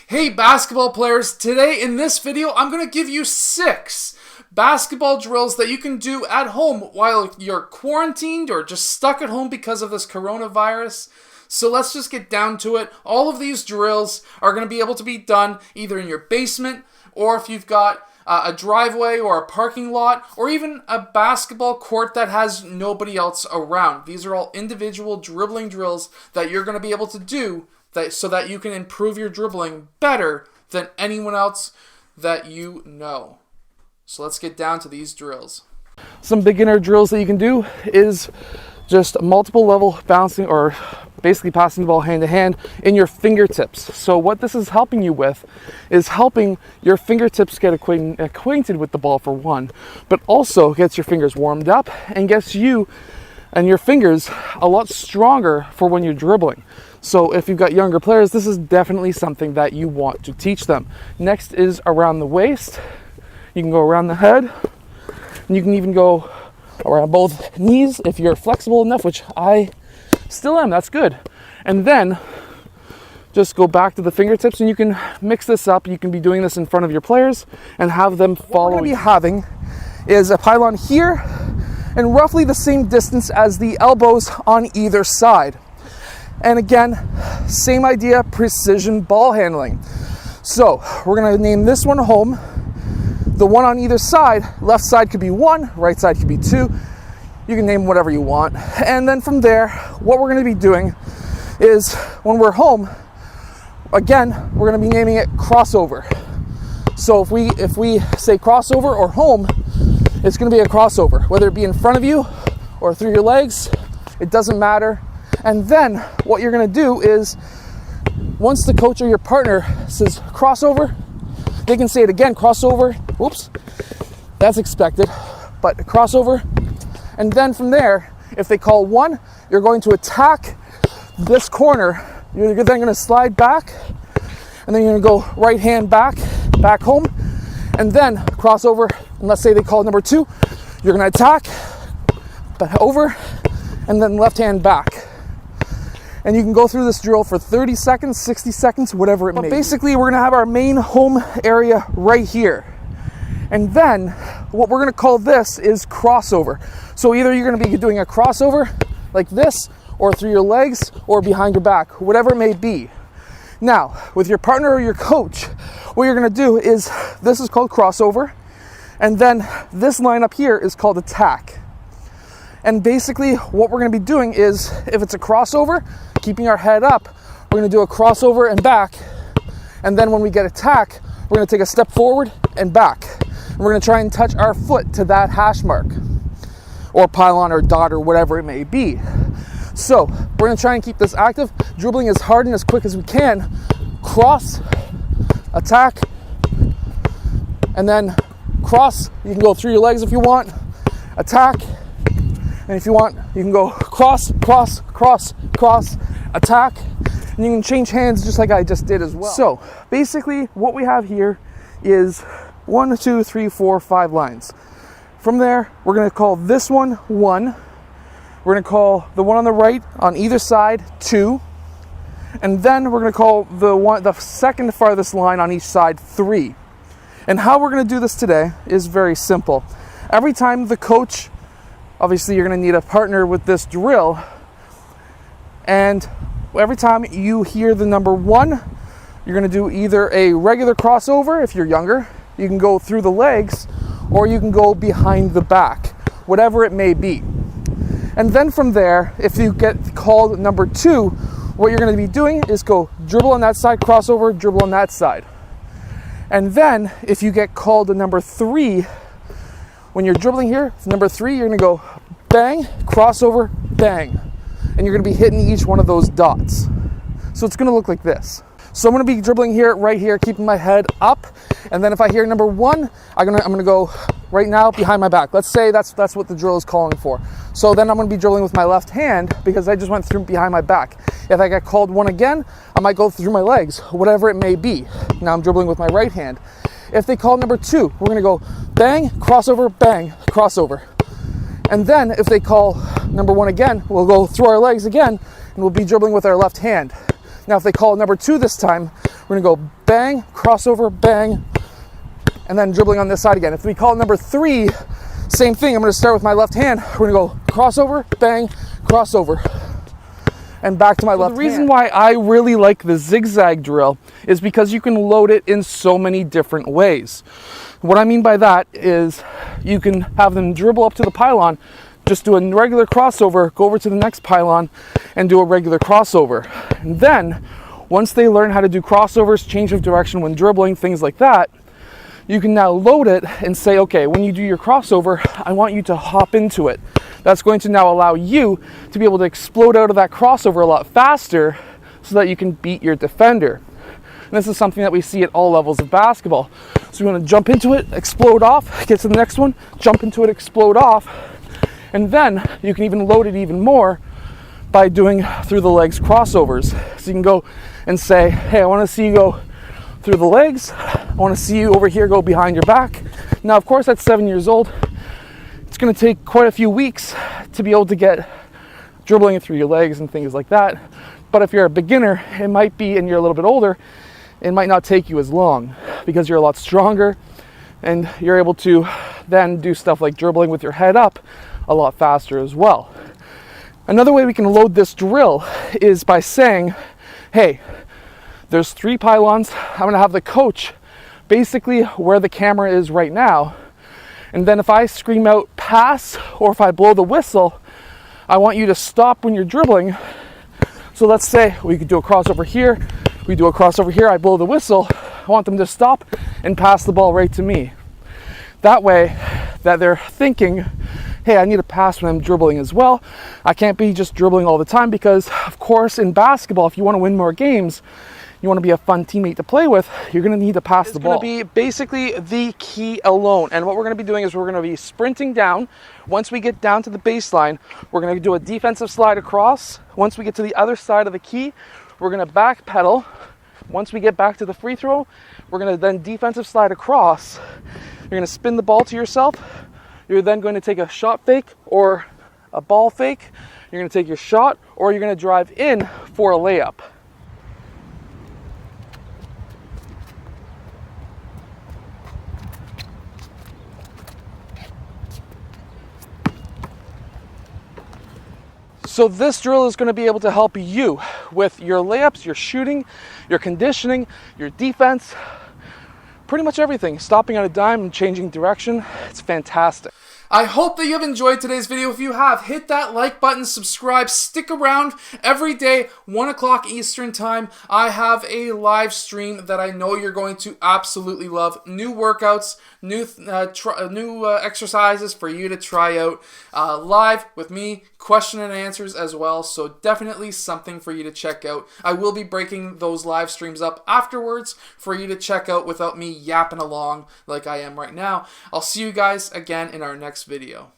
Hey basketball players, today in this video I'm going to give you 6 basketball drills that you can do at home while you're quarantined or just stuck at home because of this coronavirus. So let's just get down to it. All of these drills are going to be able to be done either in your basement or if you've got a driveway or a parking lot or even a basketball court that has nobody else around. These are all individual dribbling drills that you're going to be able to do so that you can improve your dribbling better than anyone else that you know. So let's get down to these drills. Some beginner drills that you can do is just multiple level bouncing or basically passing the ball hand to hand in your fingertips. So what this is helping you with is helping your fingertips get acquainted with the ball for one, but also gets your fingers warmed up and gets you and your fingers a lot stronger for when you're dribbling. So if you've got younger players, this is definitely something that you want to teach them. Next is around the waist. You can go around the head, and you can even go around both knees if you're flexible enough, which I still am. That's good. And then just go back to the fingertips, and you can mix this up. You can be doing this in front of your players and have them follow. What we're going to be having is a pylon here and roughly the same distance as the elbows on either side. And again, same idea, precision ball handling. So we're going to name this one home. The one on either side, left side could be 1, right side could be 2. You can name whatever you want. And then from there, what we're going to be doing is when we're home, again, we're going to be naming it crossover. So if we say crossover or home, it's going to be a crossover, whether it be in front of you or through your legs, it doesn't matter. And then what you're going to do is once the coach or your partner says crossover, they can say it again, crossover. Whoops, that's expected, but crossover. And then from there, if they call 1, you're going to attack this corner. You're then going to slide back, and then you're going to go right hand back home, and then crossover. And let's say they call number 2, you're going to attack, but over, and then left hand back. And you can go through this drill for 30 seconds, 60 seconds, whatever it may be. Basically, we're gonna have our main home area right here. And then what we're gonna call this is crossover. So either you're gonna be doing a crossover like this, or through your legs, or behind your back, whatever it may be. Now, with your partner or your coach, what you're gonna do is, this is called crossover, and then this line up here is called attack. And basically what we're going to be doing is, if it's a crossover, keeping our head up, we're going to do a crossover and back. And then when we get attack, we're going to take a step forward and back. And we're going to try and touch our foot to that hash mark or pylon or dot or whatever it may be. So we're going to try and keep this active, dribbling as hard and as quick as we can. Cross, attack, and then cross. You can go through your legs if you want. Attack. And if you want, you can go cross, cross, cross, cross, attack. And you can change hands just like I just did as well. So basically what we have here is 1, 2, 3, 4, 5 lines. From there, we're going to call this one 1. We're going to call the one on the right on either side 2. And then we're going to call the second farthest line on each side 3. And how we're going to do this today is very simple. Every time the coach, obviously, you're going to need a partner with this drill. And every time you hear the number 1, you're going to do either a regular crossover, if you're younger, you can go through the legs, or you can go behind the back, whatever it may be. And then from there, if you get called number 2, what you're going to be doing is go dribble on that side, crossover, dribble on that side. And then if you get called a number 3, when you're dribbling here, number 3, you're going to go bang, crossover, bang. And you're going to be hitting each one of those dots. So it's going to look like this. So I'm going to be dribbling here, right here, keeping my head up. And then if I hear number 1, I'm going to go right now behind my back. Let's say that's what the drill is calling for. So then I'm going to be dribbling with my left hand because I just went through behind my back. If I get called 1 again, I might go through my legs, whatever it may be. Now I'm dribbling with my right hand. If they call number 2, we're going to go bang, crossover, bang, crossover. And then if they call number 1 again, we'll go through our legs again, and we'll be dribbling with our left hand. Now if they call number 2 this time, We're gonna go bang, crossover, bang, and then dribbling on this side again. If we call number 3, same thing. I'm gonna start with my left hand. We're gonna go crossover, bang, crossover, and back to my left hand. The reason why I really like the zigzag drill is because you can load it in so many different ways. What I mean by that is you can have them dribble up to the pylon, just do a regular crossover, go over to the next pylon, and do a regular crossover. And then, once they learn how to do crossovers, change of direction when dribbling, things like that, you can now load it and say, okay, when you do your crossover, I want you to hop into it. That's going to now allow you to be able to explode out of that crossover a lot faster so that you can beat your defender. And this is something that we see at all levels of basketball. So you want to jump into it, explode off, get to the next one, jump into it, explode off, and then you can even load it even more by doing through the legs crossovers. So you can go and say, hey, I want to see you go through the legs. I want to see you over here go behind your back. Now, of course, at 7 years old, it's going to take quite a few weeks to be able to get dribbling through your legs and things like that. But if you're a beginner, it might be, and you're a little bit older, it might not take you as long because you're a lot stronger and you're able to then do stuff like dribbling with your head up a lot faster as well. Another way we can load this drill is by saying, hey, there's 3 pylons. I'm going to have the coach basically where the camera is right now. And then if I scream out pass or if I blow the whistle, I want you to stop when you're dribbling. So let's say we could do a crossover here. We do a crossover here. I blow the whistle. I want them to stop and pass the ball right to me. That way that they're thinking, hey, I need a pass when I'm dribbling as well. I can't be just dribbling all the time because, of course, in basketball, if you want to win more games, you want to be a fun teammate to play with, you're going to need to pass the ball. It's going to be basically the key alone. And what we're going to be doing is we're going to be sprinting down. Once we get down to the baseline, we're going to do a defensive slide across. Once we get to the other side of the key, we're going to back pedal. Once we get back to the free throw, we're going to then defensive slide across. You're going to spin the ball to yourself. You're then going to take a shot fake or a ball fake. You're going to take your shot, or you're going to drive in for a layup. So this drill is going to be able to help you with your layups, your shooting, your conditioning, your defense, pretty much everything. Stopping on a dime and changing direction. It's fantastic. I hope that you have enjoyed today's video. If you have, hit that like button, subscribe, stick around. Every day, 1 o'clock Eastern time, I have a live stream that I know you're going to absolutely love. New workouts, new exercises for you to try out live with me, question and answers as well. So definitely something for you to check out. I will be breaking those live streams up afterwards for you to check out without me yapping along like I am right now. I'll see you guys again in our next video.